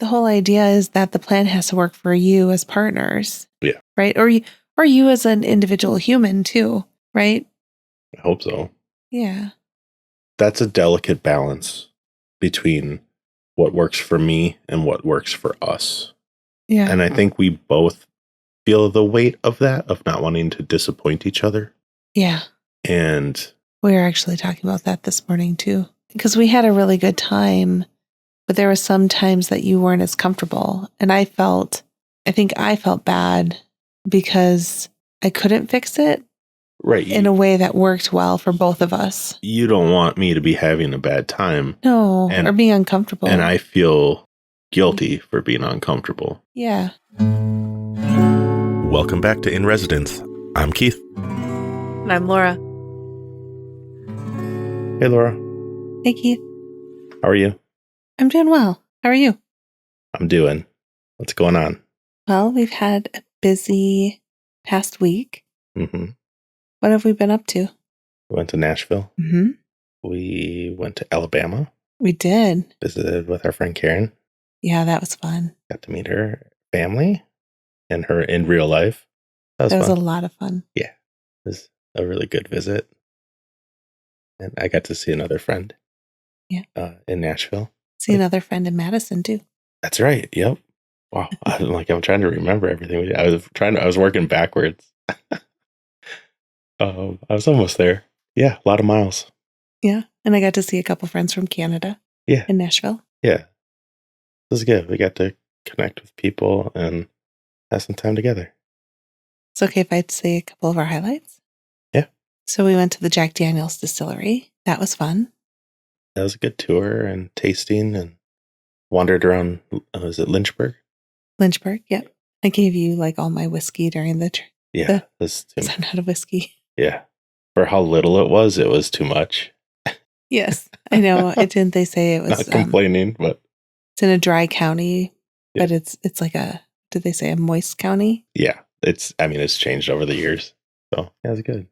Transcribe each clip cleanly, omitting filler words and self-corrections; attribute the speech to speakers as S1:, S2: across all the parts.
S1: the whole idea is that the plan has to work for you as partners.
S2: Yeah.
S1: Right? Or you as an individual human too, right?
S2: I hope so.
S1: Yeah.
S2: That's a delicate balance between what works for me and what works for us.
S1: Yeah.
S2: And I think we both feel the weight of that, of not wanting to disappoint each other.
S1: Yeah.
S2: And
S1: we were actually talking about that this morning too, because we had a really good time, but there were some times that you weren't as comfortable. And I think I felt bad because I couldn't fix it in a way that worked well for both of us.
S2: You don't want me to be having a bad time.
S1: No, or being uncomfortable.
S2: And I feel guilty for being uncomfortable.
S1: Yeah.
S2: Welcome back to In Residence. I'm Keith.
S1: And I'm Laura.
S2: Hey, Laura.
S1: Hey, Keith.
S2: How are you?
S1: I'm doing well. How are you?
S2: I'm doing. What's going on?
S1: Well, we've had a busy past week.
S2: Mm-hmm.
S1: What have we been up to?
S2: We went to Nashville.
S1: Mm-hmm.
S2: We went to Alabama.
S1: We did.
S2: Visited with our friend Karen.
S1: Yeah, that was fun.
S2: Got to meet her family and her in real life. That was
S1: a lot of fun.
S2: Yeah. It was a really good visit. And I got to see another friend.
S1: Yeah.
S2: In Nashville.
S1: See another friend in Madison too.
S2: That's right. Yep. Wow. I'm trying to remember everything. I was working backwards. I was almost there. Yeah. A lot of miles.
S1: Yeah. And I got to see a couple friends from Canada.
S2: Yeah.
S1: In Nashville.
S2: Yeah. It was good. We got to connect with people and have some time together.
S1: It's okay if I say a couple of our highlights?
S2: Yeah.
S1: So we went to the Jack Daniel's distillery. That was fun.
S2: That was a good tour and tasting and wandered around. Was it Lynchburg?
S1: Lynchburg, yep. I gave you like all my whiskey during the trip.
S2: Yeah.
S1: Because I'm not a whiskey.
S2: Yeah. For how little it was too much.
S1: Yes, I know. Didn't they say it was...
S2: Not complaining, but...
S1: It's in a dry county,
S2: yeah.
S1: but it's like did they say a moist county?
S2: Yeah. It's changed over the years. So, yeah, it was good.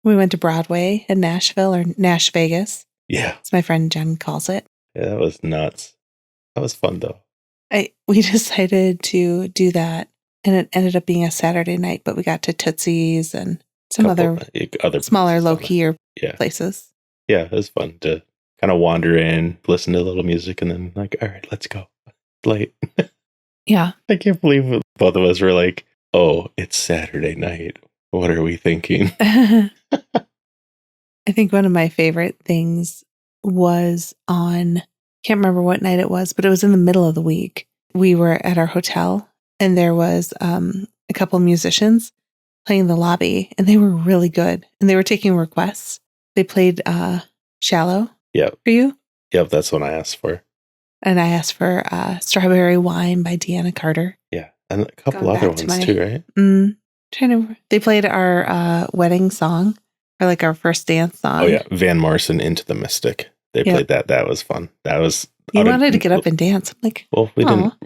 S1: We went to Broadway in Nashville, or Nash Vegas.
S2: Yeah.
S1: As my friend Jen calls it.
S2: Yeah, that was nuts. That was fun, though.
S1: We decided to do that, and it ended up being a Saturday night, but we got to Tootsie's and some other smaller, low-key places.
S2: Yeah, it was fun to kind of wander in, listen to a little music, and then like, all right, let's go. It's late.
S1: Yeah.
S2: I can't believe both of us were like, oh, it's Saturday night. What are we thinking?
S1: I think one of my favorite things was can't remember what night it was, but it was in the middle of the week. We were at our hotel and there was a couple musicians playing the lobby and they were really good. And they were taking requests. They played Shallow for you.
S2: Yep, that's what I asked for.
S1: And I asked for Strawberry Wine by Deanna Carter.
S2: Yeah, and a couple other ones too, right?
S1: They played our wedding song, or like our first dance song.
S2: Oh yeah, Van Morrison, Into the Mystic. They played that. That was fun. That was...
S1: You wanted to get up and dance. I'm like,
S2: well,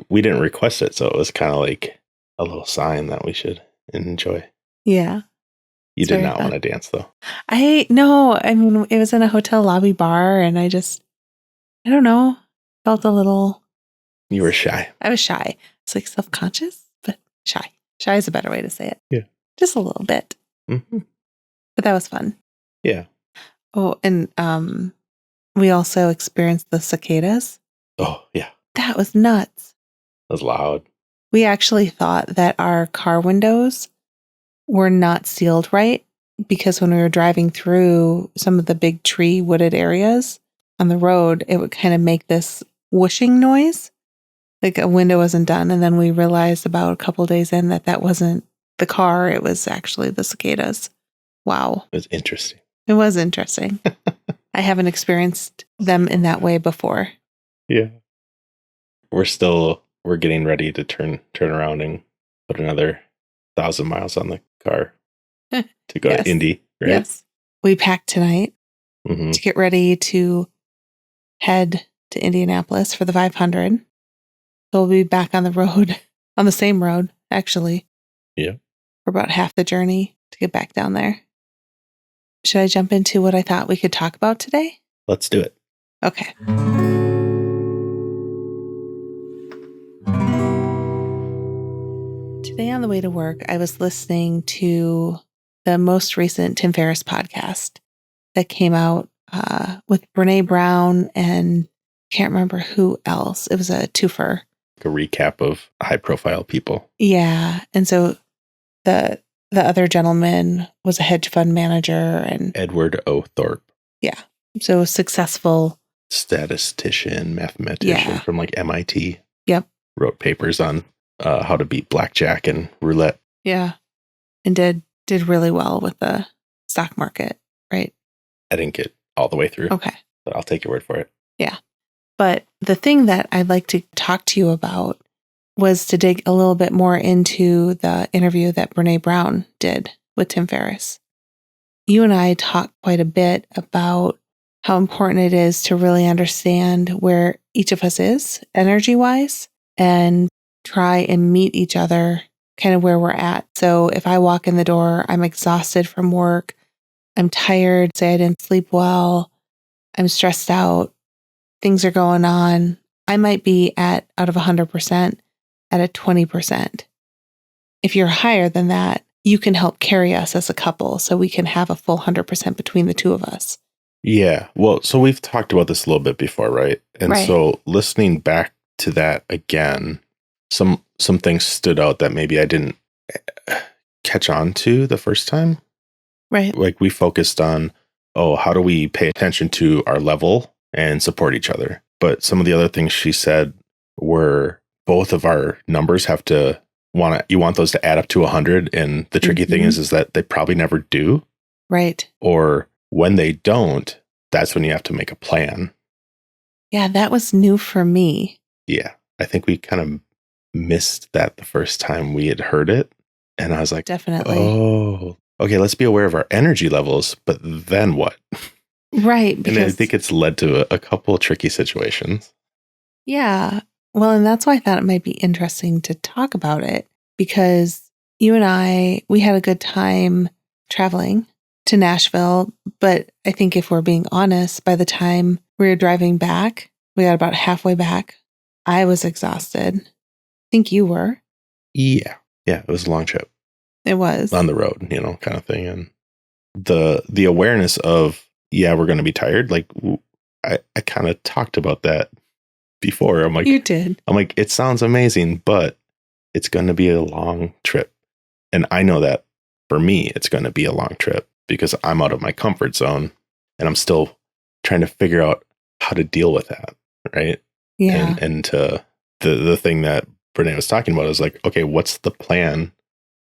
S2: we didn't request it, so it was kind of like a little sign that we should enjoy.
S1: Yeah.
S2: You did not want to dance though.
S1: No, I mean, it was in a hotel lobby bar and I don't know, felt a little...
S2: You were shy.
S1: I was shy. It's like self-conscious, but shy. Shy is a better way to say it.
S2: Yeah.
S1: Just a little bit.
S2: Mm-hmm.
S1: But that was fun.
S2: Yeah.
S1: Oh, and we also experienced the cicadas.
S2: Oh, yeah.
S1: That was nuts.
S2: It was loud.
S1: We actually thought that our car windows were not sealed right because when we were driving through some of the big tree wooded areas on the road, it would kind of make this whooshing noise. Like a window wasn't done. And then we realized about a couple days in that wasn't the car. It was actually the cicadas. Wow.
S2: It was interesting.
S1: It was interesting. I haven't experienced them in that way before.
S2: Yeah. We're getting ready to turn around and put another 1,000 miles on the car to go to Indy, right? Yes.
S1: We packed tonight to get ready to head to Indianapolis for the 500. So we'll be back on the road, on the same road, actually.
S2: Yeah.
S1: For about half the journey to get back down there. Should I jump into what I thought we could talk about today?
S2: Let's do it.
S1: Okay. Today on the way to work, I was listening to the most recent Tim Ferriss podcast that came out with Brené Brown and can't remember who else. It was a twofer.
S2: A recap of high-profile people.
S1: Yeah. And so the other gentleman was a hedge fund manager and
S2: Edward O. Thorpe.
S1: Yeah. So successful
S2: statistician, mathematician from like MIT.
S1: Yep.
S2: Wrote papers on how to beat blackjack and roulette.
S1: Yeah. And did really well with the stock market, right?
S2: I didn't get all the way through.
S1: Okay.
S2: But I'll take your word for it.
S1: Yeah. But the thing that I'd like to talk to you about was to dig a little bit more into the interview that Brené Brown did with Tim Ferriss. You and I talked quite a bit about how important it is to really understand where each of us is energy-wise and try and meet each other kind of where we're at. So if I walk in the door, I'm exhausted from work, I'm tired, say I didn't sleep well, I'm stressed out, things are going on, I might be out of 100% at a 20%. If you're higher than that, you can help carry us as a couple so we can have a full 100% between the two of us.
S2: Yeah. Well, so we've talked about this a little bit before, right? And so listening back to that again, some things stood out that maybe I didn't catch on to the first time.
S1: Right.
S2: Like we focused on, how do we pay attention to our level and support each other? But some of the other things she said were both of our numbers have to you want those to add up to 100. And the tricky thing is that they probably never do.
S1: Right.
S2: Or when they don't, that's when you have to make a plan.
S1: Yeah, that was new for me.
S2: Yeah. I think we kind of missed that the first time we had heard it. And I was like,
S1: definitely.
S2: Oh, okay, let's be aware of our energy levels, but then what?
S1: Right.
S2: And I think it's led to a couple of tricky situations.
S1: Yeah. Well, and that's why I thought it might be interesting to talk about it because you and we had a good time traveling to Nashville. But I think if we're being honest, by the time we were driving back, we got about halfway back. I was exhausted. I think you were.
S2: Yeah. Yeah. It was a long trip.
S1: It was.
S2: On the road, kind of thing. And the awareness of, we're going to be tired. Like I kind of talked about that before. I'm like,
S1: you did.
S2: I'm like, it sounds amazing, but it's going to be a long trip. And I know that for me, it's going to be a long trip because I'm out of my comfort zone and I'm still trying to figure out how to deal with that. Right.
S1: Yeah.
S2: And the thing that Brené was talking about is like, okay, what's the plan?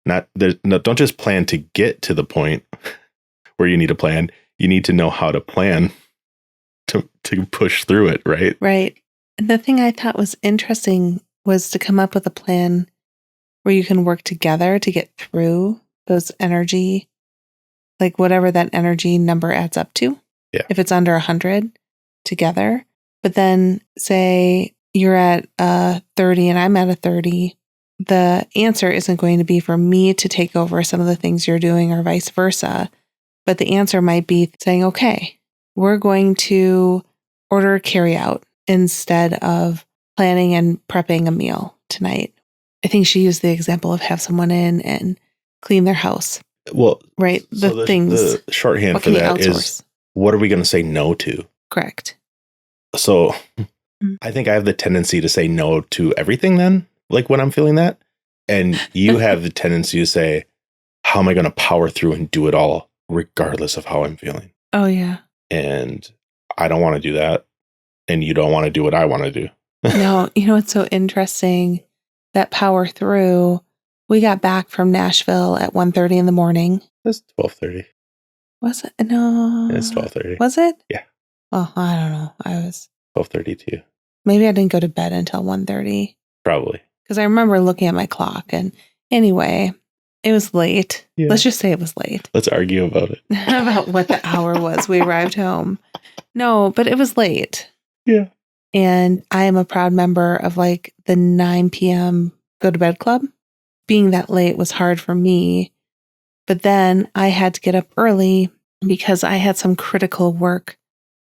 S2: Don't just plan to get to the point where you need a plan. You need to know how to plan to push through it. Right.
S1: Right. And the thing I thought was interesting was to come up with a plan where you can work together to get through those energy, like whatever that energy number adds up to.
S2: Yeah.
S1: If it's under 100 together, but then say you're at 30 and I'm at a 30, the answer isn't going to be for me to take over some of the things you're doing or vice versa. But the answer might be saying, okay, we're going to order a carry out instead of planning and prepping a meal tonight. I think she used the example of have someone in and clean their house.
S2: Well,
S1: right.
S2: The shorthand for that is, what are we going to say no to?
S1: Correct.
S2: So I think I have the tendency to say no to everything then, like when I'm feeling that. And you have the tendency to say, how am I going to power through and do it all regardless of how I'm feeling?
S1: Oh, yeah.
S2: And I don't want to do that. And you don't want to do what I want to do.
S1: No, it's so interesting that power through. We got back from Nashville at 1:30 in the morning.
S2: It's 12:30.
S1: Was it? No.
S2: It's 12:30.
S1: Was it?
S2: Yeah.
S1: Oh, I don't know. I was
S2: 12:30 too.
S1: Maybe I didn't go to bed until 1:30.
S2: Probably.
S1: Because I remember looking at my clock and anyway, it was late. Yeah. Let's just say it was late.
S2: Let's argue about it.
S1: About what the hour was. We arrived home. No, but it was late.
S2: Yeah.
S1: And I am a proud member of like the 9 p.m. go to bed club. Being that late was hard for me. But then I had to get up early because I had some critical work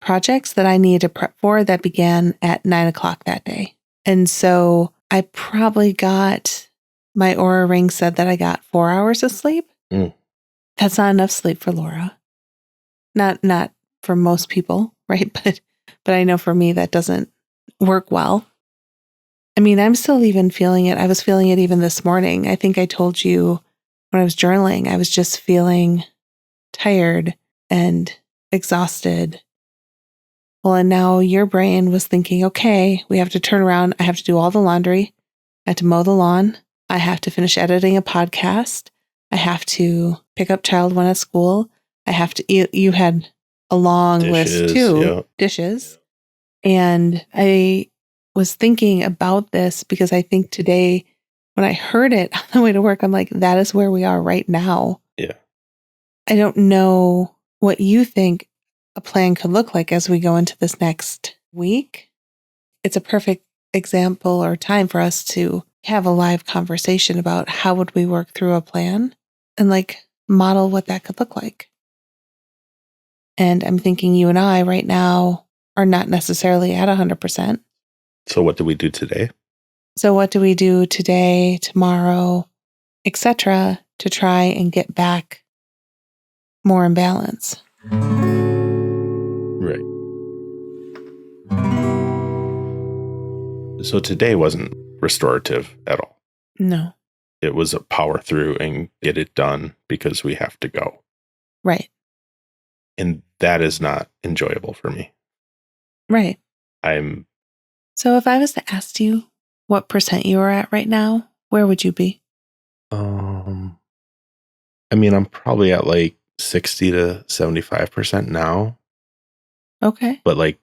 S1: projects that I needed to prep for that began at 9 o'clock that day. And so I probably got my Aura ring said that I got 4 hours of sleep.
S2: Mm.
S1: That's not enough sleep for Laura. Not for most people, right? But I know for me that doesn't work well. I mean, I'm still even feeling it. I was feeling it even this morning. I think I told you when I was journaling, I was just feeling tired and exhausted. Well, and now your brain was thinking, okay, we have to turn around. I have to do all the laundry. I have to mow the lawn. I have to finish editing a podcast. I have to pick up child one at school. I have to, you had a long list too,
S2: yeah.
S1: dishes. And I was thinking about this because I think today when I heard it on the way to work, I'm like, that is where we are right now.
S2: Yeah.
S1: I don't know what you think a plan could look like as we go into this next week. It's a perfect example or time for us to have a live conversation about how would we work through a plan and like model what that could look like. And I'm thinking you and I right now are not necessarily at 100%.
S2: So what do we do today?
S1: So what do we do today, tomorrow, etc., to try and get back more in balance?
S2: Right. So today wasn't restorative at all.
S1: No.
S2: It was a power through and get it done because we have to go.
S1: Right.
S2: And that is not enjoyable for me.
S1: Right.
S2: I'm
S1: So if I was to ask you what percent you are at right now, where would you be?
S2: I mean, I'm probably at like 60 to 75% now,
S1: Okay.
S2: but like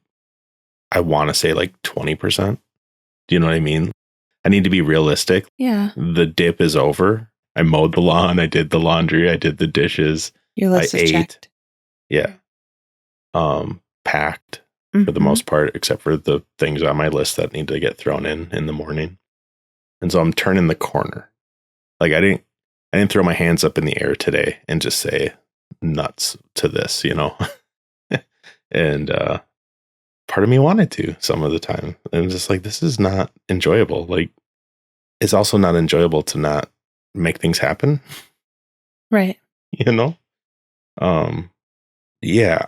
S2: I want to say like 20%. Do you know what I mean? I need to be realistic.
S1: Yeah.
S2: The dip is over. I mowed the lawn, I did the laundry, I did the dishes.
S1: Your list
S2: I
S1: is
S2: ate.
S1: checked.
S2: Yeah. Packed for the most part, except for the things on my list that need to get thrown in the morning. And so I'm turning the corner. Like I didn't throw my hands up in the air today and just say nuts to this, you know? And part of me wanted to some of the time. And I'm just like, this is not enjoyable. Like it's also not enjoyable to not make things happen.
S1: Right.
S2: You know? Yeah,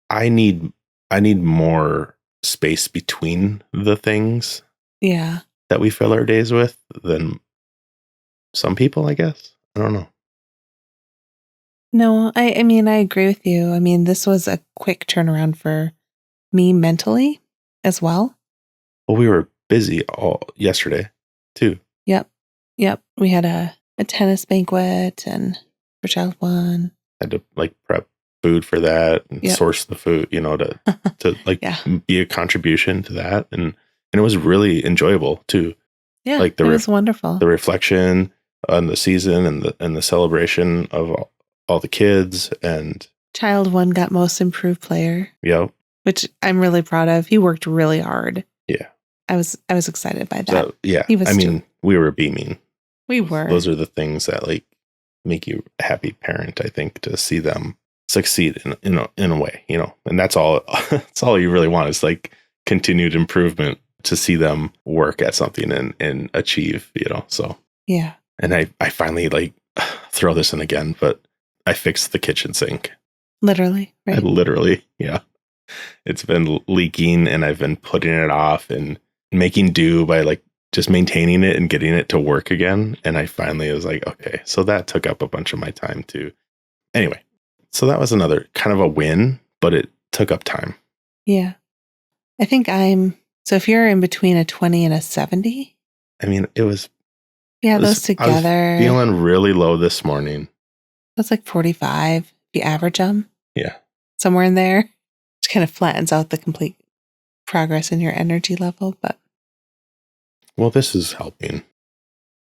S2: I need more space between the things
S1: Yeah.
S2: that we fill our days with than some people, I guess. I don't know.
S1: No, I mean, I agree with you. I mean, this was a quick turnaround for me mentally as well.
S2: Well, we were busy all yesterday too.
S1: Yep. We had a tennis banquet and for child one.
S2: Had to like prep food for that and source the food, you know, to like be a contribution to that. And it was really enjoyable too.
S1: Yeah.
S2: Like
S1: it was wonderful.
S2: The reflection on the season and the celebration of all the kids, and
S1: child one got most improved player.
S2: Yep.
S1: Which I'm really proud of. He worked really hard.
S2: Yeah.
S1: I was excited by that.
S2: So, yeah.
S1: He was
S2: we were beaming.
S1: We were.
S2: Those are the things that like make you a happy parent, I think, to see them succeed in a way, you know. And that's all you really want is like continued improvement, to see them work at something and achieve, you know. So
S1: yeah.
S2: And I finally like throw this in again, but I fixed the kitchen sink.
S1: Literally, right?
S2: Yeah. It's been leaking and I've been putting it off and making do by like just maintaining it and getting it to work again. And I finally was like, okay, so that took up a bunch of my time too. Anyway, so that was another kind of a win, but it took up time.
S1: Yeah. I think so if you're in between a 20 and a 70.
S2: I mean, those
S1: together.
S2: I was feeling really low this morning.
S1: That's like 45. The average
S2: Yeah.
S1: Somewhere in there. It kind of flattens out the complete progress in your energy level, but.
S2: Well, this is helping.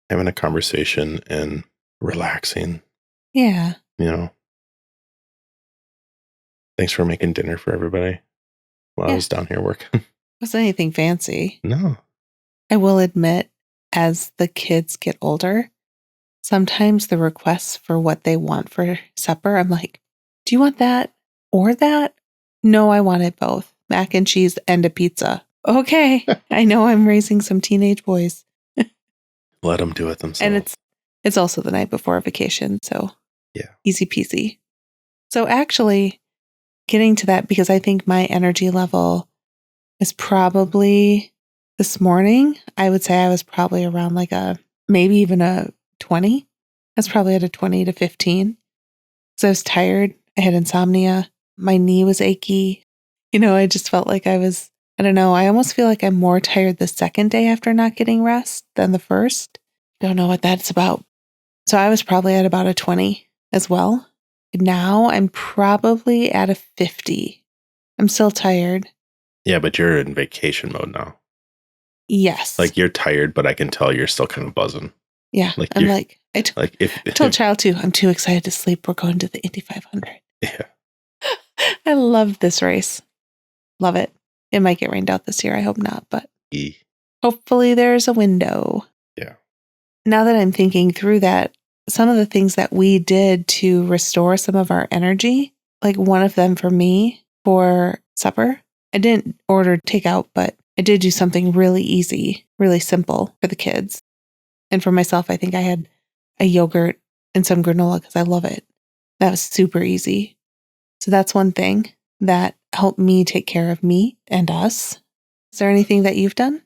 S2: Having a conversation and relaxing.
S1: Yeah.
S2: You know. Thanks for making dinner for everybody while I was down here working.
S1: Wasn't anything fancy.
S2: No.
S1: I will admit, as the kids get older, sometimes the requests for what they want for supper, I'm like, do you want that or that? No, I want it both. Mac and cheese and a pizza. Okay. I know I'm raising some teenage boys.
S2: Let them do it
S1: And
S2: themselves.
S1: it's also the night before a vacation, so
S2: Yeah.
S1: easy peasy. So actually getting to that, because I think my energy level is probably this morning, I would say I was probably around like maybe even a 20. That's probably at a 20 to 15. So I was tired. I had insomnia. My knee was achy. I just felt like I don't know. I almost feel like I'm more tired the second day after not getting rest than the first. Don't know what that's about. So I was probably at about a 20 as well. Now I'm probably at a 50. I'm still tired.
S2: Yeah, but you're in vacation mode now.
S1: Yes.
S2: Like you're tired, but I can tell you're still kind of buzzing.
S1: Yeah.
S2: Like
S1: I'm like, I told Child too, I'm too excited to sleep. We're going to the Indy 500.
S2: Yeah.
S1: I love this race. Love it. It might get rained out this year. I hope not, but hopefully there's a window.
S2: Yeah.
S1: Now that I'm thinking through that, some of the things that we did to restore some of our energy, like one of them for me for supper, I didn't order takeout, but I did do something really easy, really simple for the kids. And for myself, I think I had a yogurt and some granola because I love it. That was super easy. So that's one thing that helped me take care of me and us. Is there anything that you've done?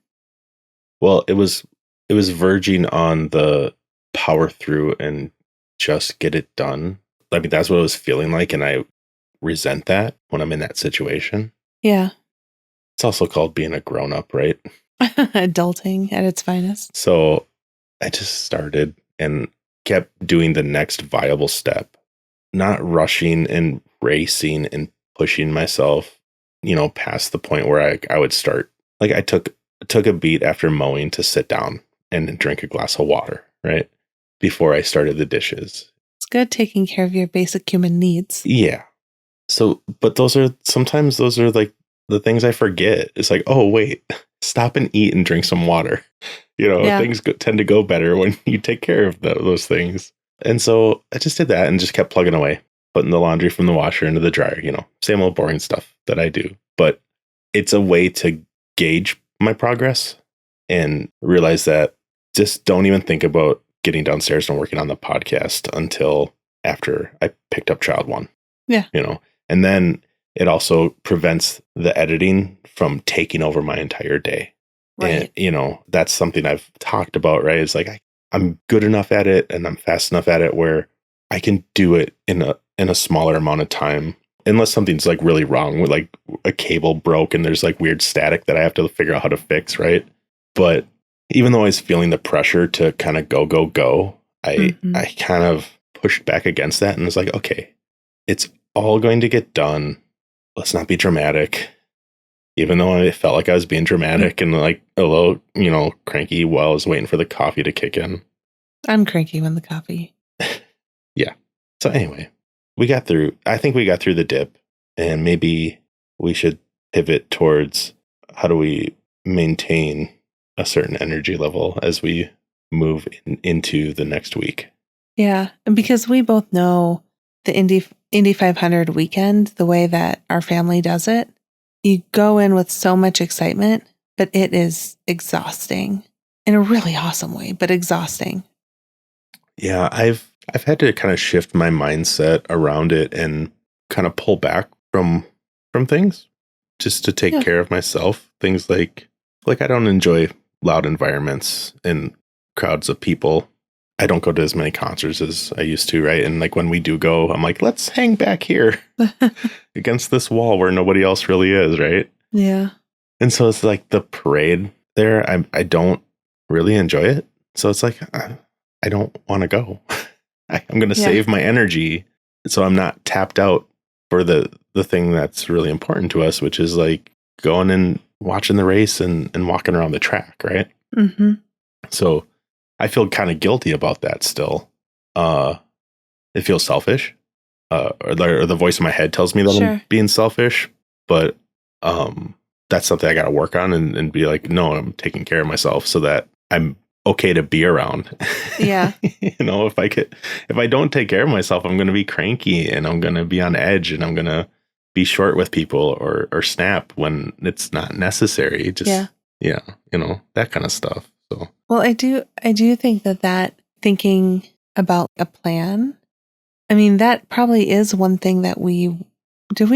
S2: Well, it was verging on the power through and just get it done. I mean, that's what it was feeling like, and I resent that when I'm in that situation.
S1: Yeah.
S2: It's also called being a grown-up, right?
S1: Adulting at its finest.
S2: So I just started and kept doing the next viable step, not rushing and racing and pushing myself, past the point where I would start. Like I took a beat after mowing to sit down and drink a glass of water, right? Before I started the dishes.
S1: It's good taking care of your basic human needs.
S2: Yeah. So, but sometimes those are like the things I forget. It's like, oh, wait, stop and eat and drink some water. Things tend to go better when you take care of those things. And so I just did that and just kept plugging away, putting the laundry from the washer into the dryer, same old boring stuff that I do. But it's a way to gauge my progress and realize that just don't even think about getting downstairs and working on the podcast until after I picked up child one.
S1: Yeah.
S2: And then it also prevents the editing from taking over my entire day.
S1: Right.
S2: And, that's something I've talked about, right? It's like I'm good enough at it and I'm fast enough at it where I can do it in a smaller amount of time. Unless something's like really wrong with like a cable broke and there's like weird static that I have to figure out how to fix, right? But even though I was feeling the pressure to kind of go, I kind of pushed back against that and was like, okay, it's all going to get done. Let's not be dramatic. Even though I felt like I was being dramatic and like a little, cranky while I was waiting for the coffee to kick in.
S1: I'm cranky when the coffee.
S2: Yeah. So anyway, I think we got through the dip, and maybe we should pivot towards how do we maintain a certain energy level as we move into the next week.
S1: Yeah. And because we both know the Indy 500 weekend, the way that our family does it, you go in with so much excitement, but it is exhausting in a really awesome way, but exhausting.
S2: Yeah, I've had to kind of shift my mindset around it and kind of pull back from things just to take care of myself. Things like I don't enjoy loud environments and crowds of people. I don't go to as many concerts as I used to, right? And like when we do go, I'm like, let's hang back here against this wall where nobody else really is, right?
S1: Yeah.
S2: And so it's like the parade there, I don't really enjoy it. So it's like, I don't want to go. I'm going to save my energy so I'm not tapped out for the thing that's really important to us, which is like going and watching the race and walking around the track, right?
S1: Mm-hmm.
S2: So I feel kind of guilty about that still. It feels selfish. Or the voice in my head tells me that I'm being selfish, but that's something I got to work on and be like, no, I'm taking care of myself so that I'm okay to be around.
S1: Yeah.
S2: If I don't take care of myself, I'm going to be cranky and I'm going to be on edge and I'm going to be short with people or snap when it's not necessary. Just, that kind of stuff. So
S1: Well, I do think that thinking about a plan, I mean, that probably is one thing that we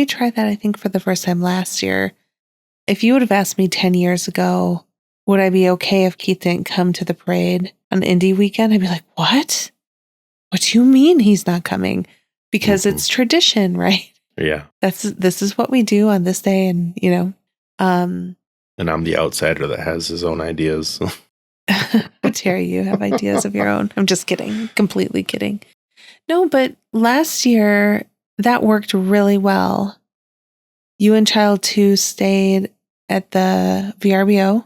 S1: try that, I think, for the first time last year. If you would have asked me 10 years ago, would I be okay if Keith didn't come to the parade on indie weekend? I'd be like, what? What do you mean he's not coming? Because it's tradition, right?
S2: Yeah.
S1: This is what we do on this day. And,
S2: and I'm the outsider that has his own ideas.
S1: how dare you have ideas of your own? I'm just kidding. Completely kidding. No, but last year that worked really well. You and Child 2 stayed at the VRBO,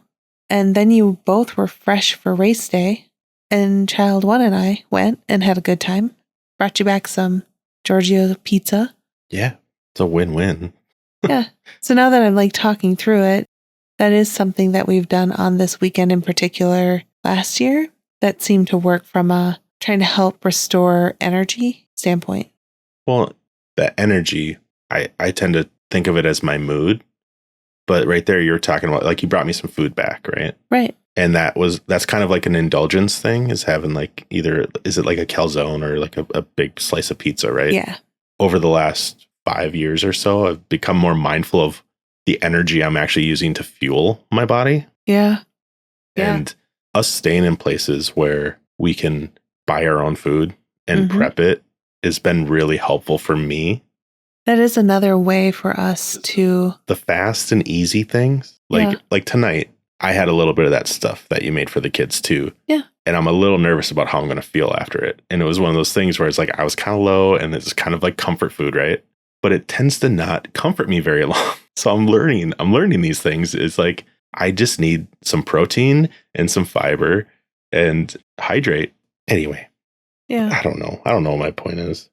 S1: and then you both were fresh for race day. And Child 1 and I went and had a good time. Brought you back some Giorgio pizza.
S2: Yeah, it's a win-win.
S1: Yeah. So now that I'm like talking through it, that is something that we've done on this weekend in particular last year that seemed to work from a trying to help restore energy standpoint.
S2: Well, the energy, I tend to think of it as my mood. But right there, you're talking about, like, you brought me some food back, right?
S1: Right.
S2: And that's kind of like an indulgence thing, is having like is it like a calzone or like a big slice of pizza, right?
S1: Yeah.
S2: Over the last 5 years or so, I've become more mindful of the energy I'm actually using to fuel my body.
S1: Yeah.
S2: And us staying in places where we can buy our own food and prep it has been really helpful for me.
S1: That is another way for us to...
S2: The fast and easy things. Like tonight, I had a little bit of that stuff that you made for the kids too.
S1: Yeah.
S2: And I'm a little nervous about how I'm going to feel after it. And it was one of those things where it's like, I was kind of low and it's kind of like comfort food, right? But it tends to not comfort me very long. So I'm learning these things. It's like, I just need some protein and some fiber and hydrate. Anyway.
S1: Yeah.
S2: I don't know what my point is.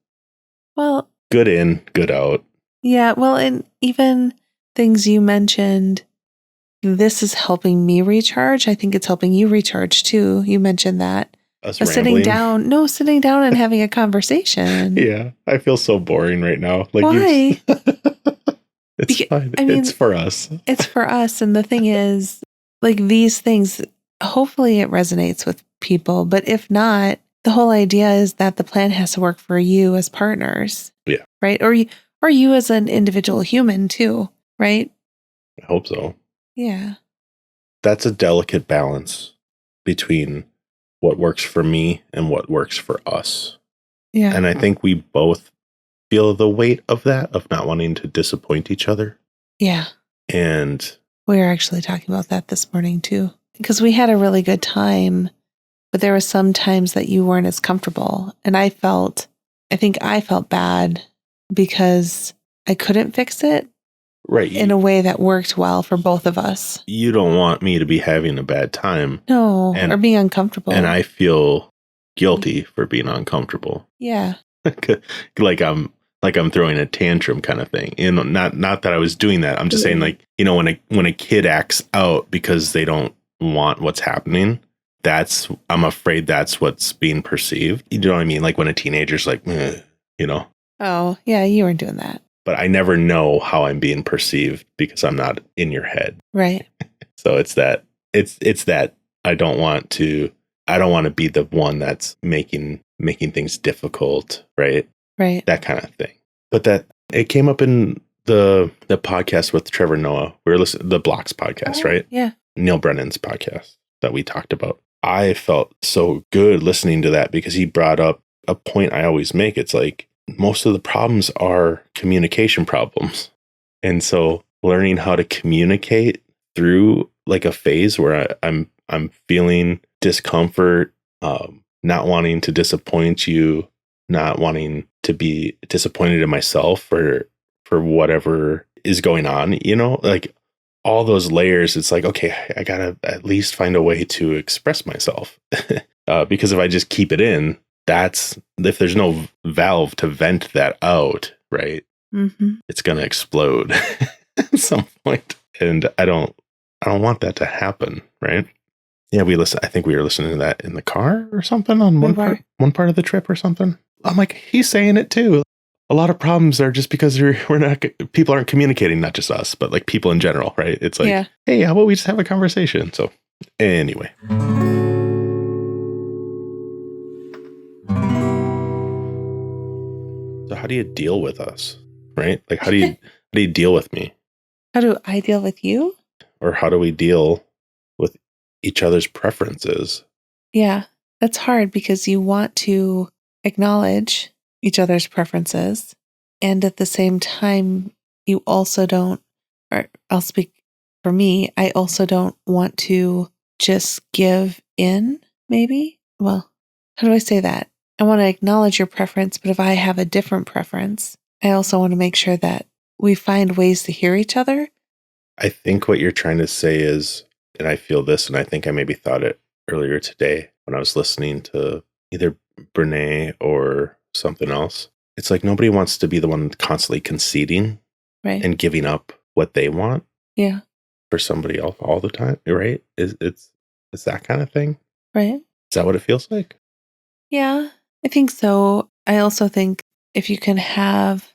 S1: Well,
S2: good in, good out.
S1: Yeah. Well, and even things you mentioned, this is helping me recharge. I think it's helping you recharge too. You mentioned that. Sitting down and having a conversation.
S2: Yeah. I feel so boring right now. Like,
S1: why?
S2: It's fine. I mean, it's for us.
S1: It's for us. And the thing is, like, these things, hopefully it resonates with people. But if not, the whole idea is that the plan has to work for you as partners.
S2: Yeah.
S1: Right? Or you as an individual human too, right?
S2: I hope so.
S1: Yeah.
S2: That's a delicate balance between what works for me and what works for us.
S1: Yeah.
S2: And I think we both feel the weight of that, of not wanting to disappoint each other.
S1: Yeah.
S2: And
S1: we were actually talking about that this morning too, because we had a really good time, but there were some times that you weren't as comfortable. And I think I felt bad because I couldn't fix it.
S2: Right.
S1: In a way that worked well for both of us.
S2: You don't want me to be having a bad time.
S1: No, or being uncomfortable.
S2: And I feel guilty for being uncomfortable.
S1: Yeah.
S2: like I'm throwing a tantrum kind of thing. You know, not that I was doing that. I'm just saying, like, you know, when a kid acts out because they don't want what's happening, I'm afraid that's what's being perceived. You know what I mean? Like when a teenager's like, you know.
S1: Oh, yeah, you weren't doing that.
S2: But I never know how I'm being perceived because I'm not in your head.
S1: Right.
S2: So it's that I don't want to be the one that's making things difficult, right?
S1: Right.
S2: That kind of thing. But that it came up in the podcast with Trevor Noah. We were listening to the Blocks podcast, right?
S1: Yeah.
S2: Neil Brennan's podcast that we talked about. I felt so good listening to that because he brought up a point I always make. It's like, most of the problems are communication problems. And so learning how to communicate through like a phase where I'm feeling discomfort, not wanting to disappoint you, not wanting to be disappointed in myself for whatever is going on, you know, like all those layers. It's like, okay, I gotta at least find a way to express myself because if I just keep it in, if there's no valve to vent that out, right? Mm-hmm. It's going to explode at some point. And I don't want that to happen, right? Yeah, I think we were listening to that in the car or something on one part of the trip or something. I'm like, he's saying it too. A lot of problems are just because people aren't communicating, not just us, but like people in general, right? It's like, Hey, how about we just have a conversation? So anyway. how do you deal with us? Right? Like, how do you deal with me?
S1: How do I deal with you?
S2: Or how do we deal with each other's preferences?
S1: Yeah, that's hard because you want to acknowledge each other's preferences. And at the same time, you also don't, or I'll speak for me, I also don't want to just give in, maybe. Well, how do I say that? I want to acknowledge your preference, but if I have a different preference, I also want to make sure that we find ways to hear each other.
S2: I think what you're trying to say is, and I feel this, and I think I maybe thought it earlier today when I was listening to either Brené or something else. It's like nobody wants to be the one constantly conceding
S1: Right.
S2: and giving up what they want
S1: Yeah.
S2: for somebody else all the time, right? It's that kind of thing.
S1: Right.
S2: Is that what it feels like?
S1: Yeah, I think so. I also think if you can have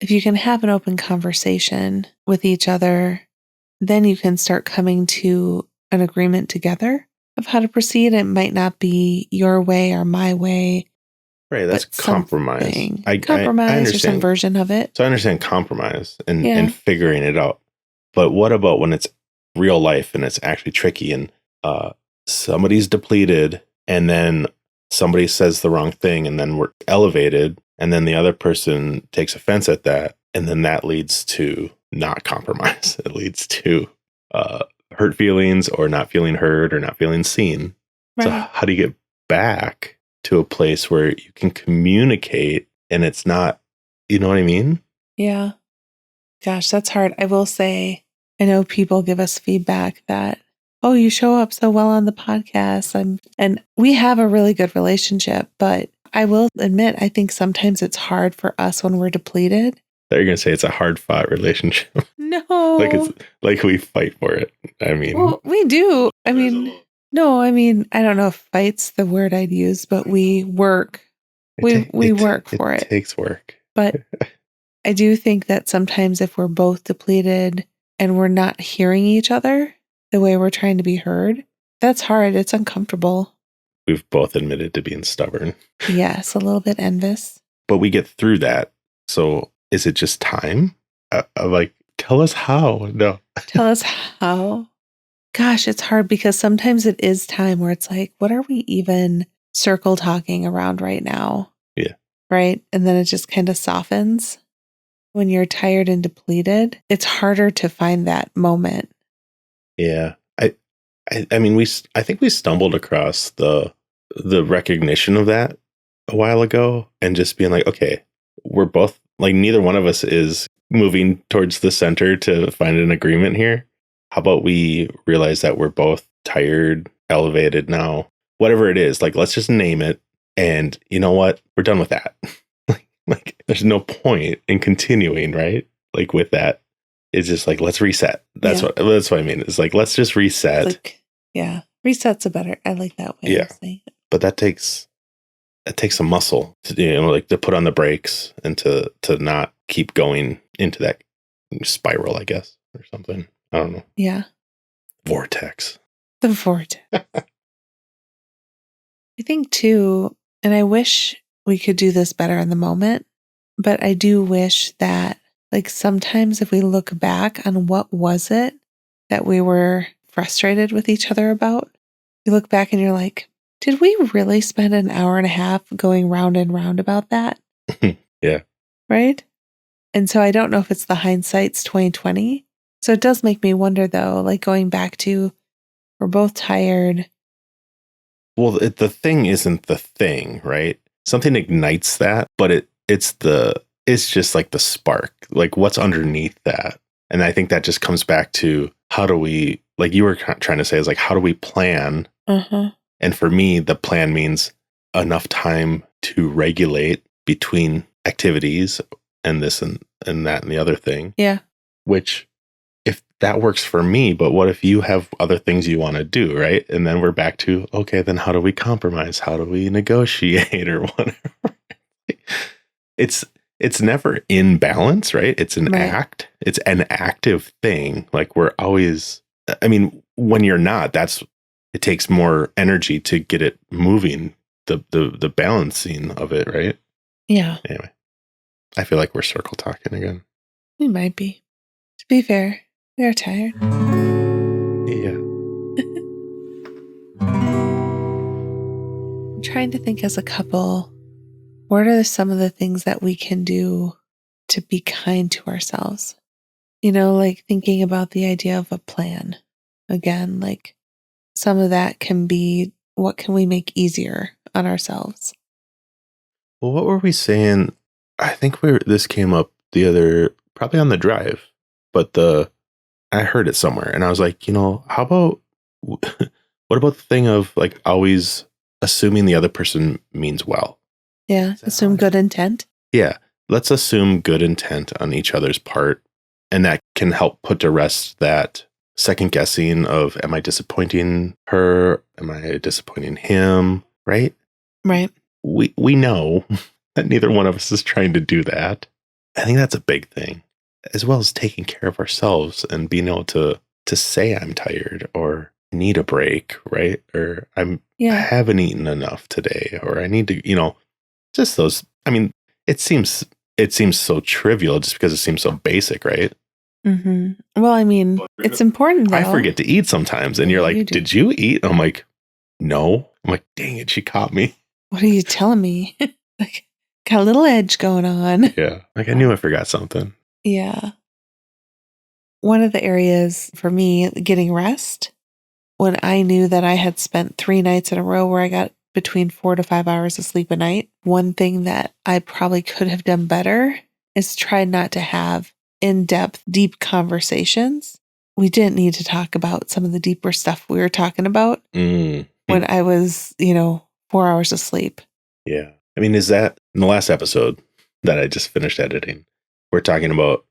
S1: an open conversation with each other, then you can start coming to an agreement together of how to proceed. It might not be your way or my way,
S2: Right, that's
S1: but
S2: compromise.
S1: something.
S2: I
S1: Compromise or some
S2: understand.
S1: version of it.
S2: So I understand compromise
S1: Yeah.
S2: and figuring it out. But what about when it's real life and it's actually tricky and somebody's depleted and then somebody says the wrong thing and then we're elevated and then the other person takes offense at that and then that leads to not compromise. It leads to hurt feelings or not feeling heard or not feeling seen.
S1: Right.
S2: So how do you get back to a place where you can communicate and it's not, you know what I mean?
S1: Yeah. Gosh, that's hard. I will say, I know people give us feedback that, oh, you show up so well on the podcast. And we have a really good relationship, but I will admit, I think sometimes it's hard for us when we're depleted.
S2: You're going to say it's a hard fought relationship.
S1: No.
S2: like we fight for it. I mean,
S1: Well, we do. I mean, no, I mean, I don't know if fight's the word I'd use, but we work. We work for it.
S2: It takes work.
S1: But I do think that sometimes if we're both depleted and we're not hearing each other the way we're trying to be heard, that's hard. It's uncomfortable.
S2: We've both admitted to being stubborn.
S1: Yes, a little bit envious.
S2: But we get through that. So is it just time? Like, tell us how. No.
S1: Tell us how. Gosh, it's hard because sometimes it is time where it's like, what are we even circle talking around right now?
S2: Yeah.
S1: Right? And then it just kind of softens. When you're tired and depleted, it's harder to find that moment.
S2: Yeah. I mean, I think we stumbled across the recognition of that a while ago and just being like, okay, we're both like, neither one of us is moving towards the center to find an agreement here. How about we realize that we're both tired, elevated now, whatever it is, like, let's just name it. And you know what? We're done with that. Like, there's no point in continuing, right? Like with that, it's just like, let's reset. That's what I mean. It's like, let's just reset.
S1: Like, yeah. Reset's a better, I like that way of saying it.
S2: But that takes some muscle to, like to put on the brakes and to not keep going into that spiral, I guess, or something. I don't know.
S1: Yeah.
S2: Vortex.
S1: The vortex. I think too, and I wish we could do this better in the moment, but I do wish that, like, sometimes if we look back on what was it that we were frustrated with each other about, you look back and you're like, did we really spend an hour and a half going round and round about that?
S2: Yeah.
S1: Right? And so I don't know if it's the hindsight's 2020. So it does make me wonder though, like going back to, we're both tired.
S2: Well, the thing isn't the thing, right? Something ignites that, but it's just like the spark, like what's underneath that. And I think that just comes back to how do we, like you were trying to say, is like, how do we plan?
S1: Uh-huh.
S2: And for me, the plan means enough time to regulate between activities and this and that and the other thing.
S1: Yeah.
S2: Which, if that works for me, but what if you have other things you want to do, right? And then we're back to, okay, then how do we compromise? How do we negotiate or whatever? It's never in balance, right? It's an act. It's an active thing. Like we're always, I mean, when you're not, it takes more energy to get it moving, the balancing of it, right?
S1: Yeah.
S2: Anyway. I feel like we're circle talking again.
S1: We might be. To be fair, we are tired.
S2: Yeah.
S1: I'm trying to think as a couple, what are some of the things that we can do to be kind to ourselves? Like thinking about the idea of a plan. Again, like some of that can be, what can we make easier on ourselves?
S2: Well, what were we saying? I think this came up probably on the drive, but I heard it somewhere and I was like, how about, what about the thing of like always assuming the other person means well?
S1: Yeah, assume good intent.
S2: Yeah. Let's assume good intent on each other's part. And that can help put to rest that second guessing of, am I disappointing her? Am I disappointing him? Right?
S1: Right.
S2: We know that neither one of us is trying to do that. I think that's a big thing, as well as taking care of ourselves and being able to say I'm tired or need a break, right? Or I haven't eaten enough today, or I need to, just those. I mean, it seems so trivial just because it seems so basic, right?
S1: Mm-hmm. Well, I mean, it's important though.
S2: I forget to eat sometimes, and you're like, "Did you eat?" I'm like, "No." I'm like, "Dang it, she caught me."
S1: What are you telling me? Like, got a little edge going on.
S2: Yeah, like I knew I forgot something.
S1: Yeah. One of the areas for me, getting rest, when I knew that I had spent 3 nights in a row where I got between 4 to 5 hours of sleep a night, one thing that I probably could have done better is try not to have in-depth, deep conversations. We didn't need to talk about some of the deeper stuff we were talking about when I was, 4 hours of sleep.
S2: Yeah. I mean, is that in the last episode that I just finished editing, we're talking about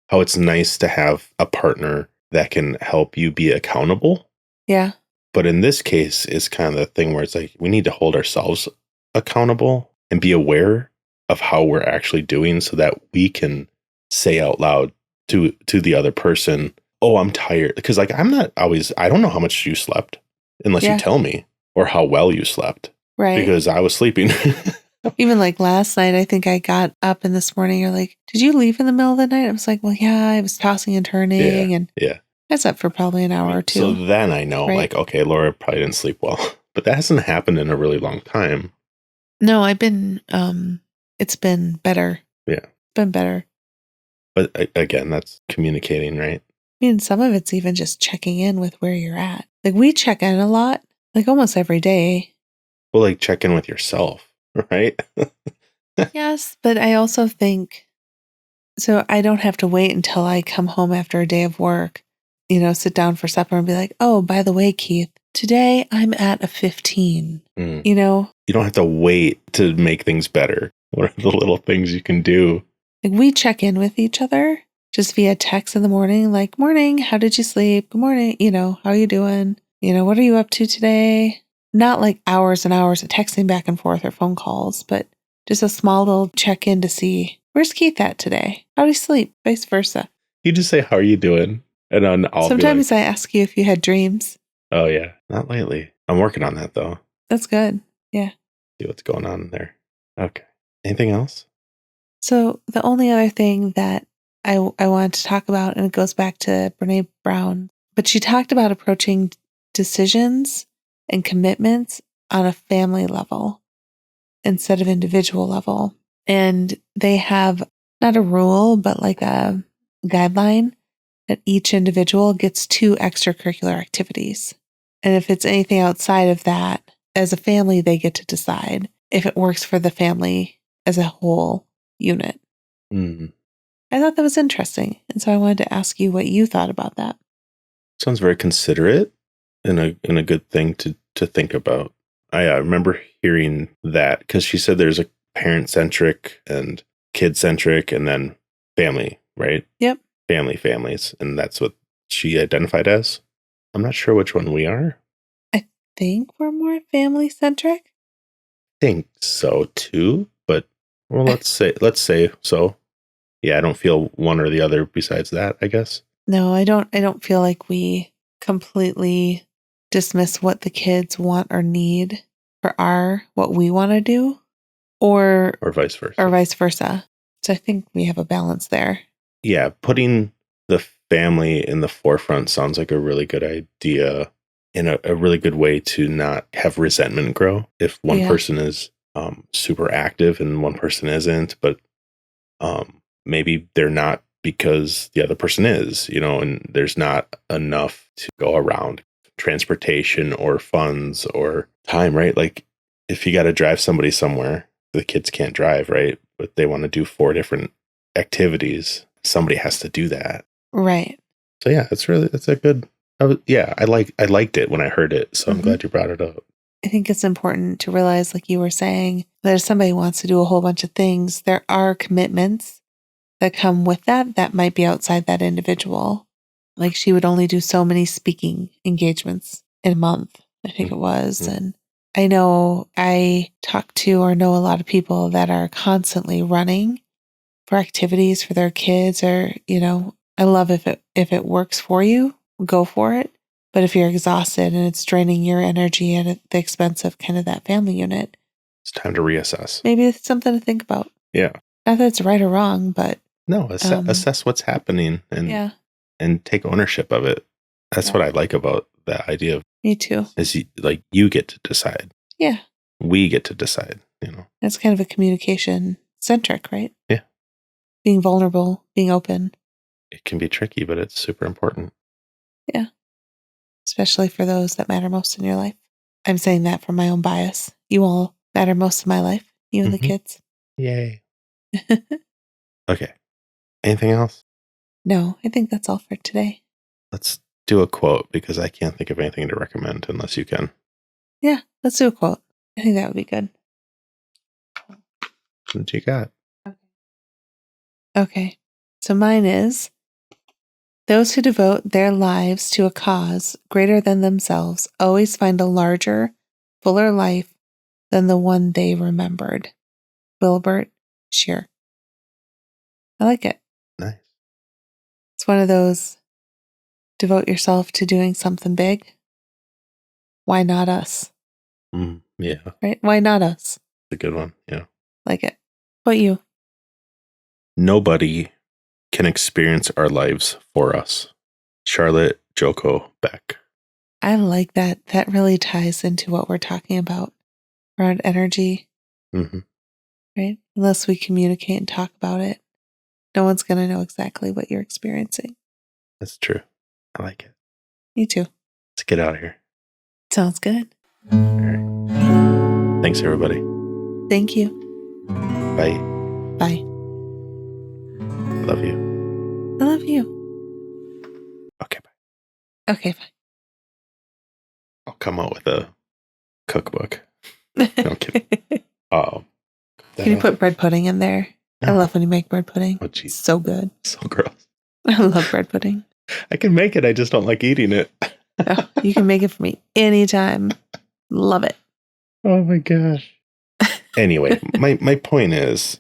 S2: how it's nice to have a partner that can help you be accountable.
S1: Yeah.
S2: But in this case, it's kind of the thing where it's like we need to hold ourselves accountable and be aware of how we're actually doing so that we can say out loud to the other person, "Oh, I'm tired." Because like I don't know how much you slept unless you tell me, or how well you slept.
S1: Right.
S2: Because I was sleeping.
S1: Even like last night, I think I got up in this morning. You're like, "Did you leave in the middle of the night?" I was like, "Well, yeah, I was tossing and turning." And I slept for probably an hour or two.
S2: So then I know, like, okay, Laura probably didn't sleep well. But that hasn't happened in a really long time.
S1: No, it's been better.
S2: Yeah.
S1: It's been better.
S2: But again, that's communicating, right?
S1: I mean, some of it's even just checking in with where you're at. Like we check in a lot, like almost every day.
S2: Well, like check in with yourself, right?
S1: Yes, but I also think, so I don't have to wait until I come home after a day of work, sit down for supper and be like, "Oh, by the way, Keith, today I'm at a 15. You
S2: don't have to wait to make things better. What are the little things you can do?
S1: Like we check in with each other just via text in the morning, like, "Morning, how did you sleep? Good morning, how are you doing? What are you up to today?" Not like hours and hours of texting back and forth or phone calls, but just a small little check in to see, where's Keith at today? How did he sleep? Vice versa.
S2: You just say, "How are you doing?" And then
S1: Sometimes I ask you if you had dreams.
S2: Oh, yeah. Not lately. I'm working on that, though.
S1: That's good. Yeah.
S2: See what's going on there. Okay. Anything else?
S1: So the only other thing that I wanted to talk about, and it goes back to Brené Brown, but she talked about approaching decisions and commitments on a family level instead of individual level. And they have not a rule, but like a guideline that each individual gets 2 extracurricular activities. And if it's anything outside of that, as a family, they get to decide if it works for the family as a whole unit. I thought that was interesting. And so I wanted to ask you what you thought about that.
S2: Sounds very considerate and a good thing to think about. I remember hearing that because she said there's a parent-centric and kid-centric and then family, right?
S1: Yep.
S2: Families. And that's what she identified as. I'm not sure which one we are.
S1: I think we're more family-centric.
S2: I think so too, but well, let's say so. Yeah, I don't feel one or the other besides that, I guess.
S1: No, I don't feel like we completely dismiss what the kids want or need for what we want to do or
S2: vice versa.
S1: Or vice versa. So I think we have a balance there.
S2: Yeah, putting the family in the forefront sounds like a really good idea, and a really good way to not have resentment grow if one person is super active and one person isn't, but maybe they're not because the other person is, and there's not enough to go around, transportation or funds or time, right? Like if you got to drive somebody somewhere, the kids can't drive, right? But they want to do 4 different activities. Somebody has to do that.
S1: Right.
S2: So yeah, that's a good, I liked it when I heard it. So I'm glad you brought it up.
S1: I think it's important to realize, like you were saying, that if somebody wants to do a whole bunch of things, there are commitments that come with that might be outside that individual. Like she would only do so many speaking engagements in a month, I think it was. And I know I talk to or know a lot of people that are constantly running for activities for their kids, or, I love if it works for you, go for it. But if you're exhausted and it's draining your energy at the expense of kind of that family unit,
S2: it's time to reassess.
S1: Maybe it's something to think about.
S2: Yeah.
S1: Not that it's right or wrong, but
S2: no, assess what's happening and take ownership of it. That's what I like about that idea of
S1: me too.
S2: Is you get to decide.
S1: Yeah.
S2: We get to decide,
S1: It's kind of a communication centric, right?
S2: Yeah.
S1: Being vulnerable, being open.
S2: It can be tricky, but it's super important.
S1: Yeah. Especially for those that matter most in your life. I'm saying that from my own bias. You all matter most in my life, you and the kids.
S2: Yay. Okay. Anything else?
S1: No, I think that's all for today.
S2: Let's do a quote because I can't think of anything to recommend unless you can.
S1: Yeah, let's do a quote. I think that would be good.
S2: What you got?
S1: Okay. So mine is, those who devote their lives to a cause greater than themselves always find a larger, fuller life than the one they remembered. Wilbert Shear. I like it.
S2: Nice.
S1: It's one of those, devote yourself to doing something big. Why not us?
S2: Yeah.
S1: Right? Why not us?
S2: It's a good one. Yeah.
S1: Like it. What about you?
S2: Nobody can experience our lives for us. Charlotte Joko Beck.
S1: I like that. That really ties into what we're talking about around energy. Right? Unless we communicate and talk about it, no one's going to know exactly what you're experiencing.
S2: That's true. I like it.
S1: Me too.
S2: Let's get out of here.
S1: Sounds good.
S2: All right. Thanks, everybody.
S1: Thank you.
S2: Bye.
S1: Bye.
S2: Love you.
S1: I love you.
S2: Okay,
S1: bye. Okay, bye.
S2: I'll come out with a cookbook. No, I'm kidding.
S1: Can you put bread pudding in there? I love when you make bread pudding.
S2: Oh, geez.
S1: So good.
S2: So gross.
S1: I love bread pudding.
S2: I can make it. I just don't like eating it.
S1: Oh, you can make it for me anytime. Love it.
S2: Oh my gosh. Anyway, my point is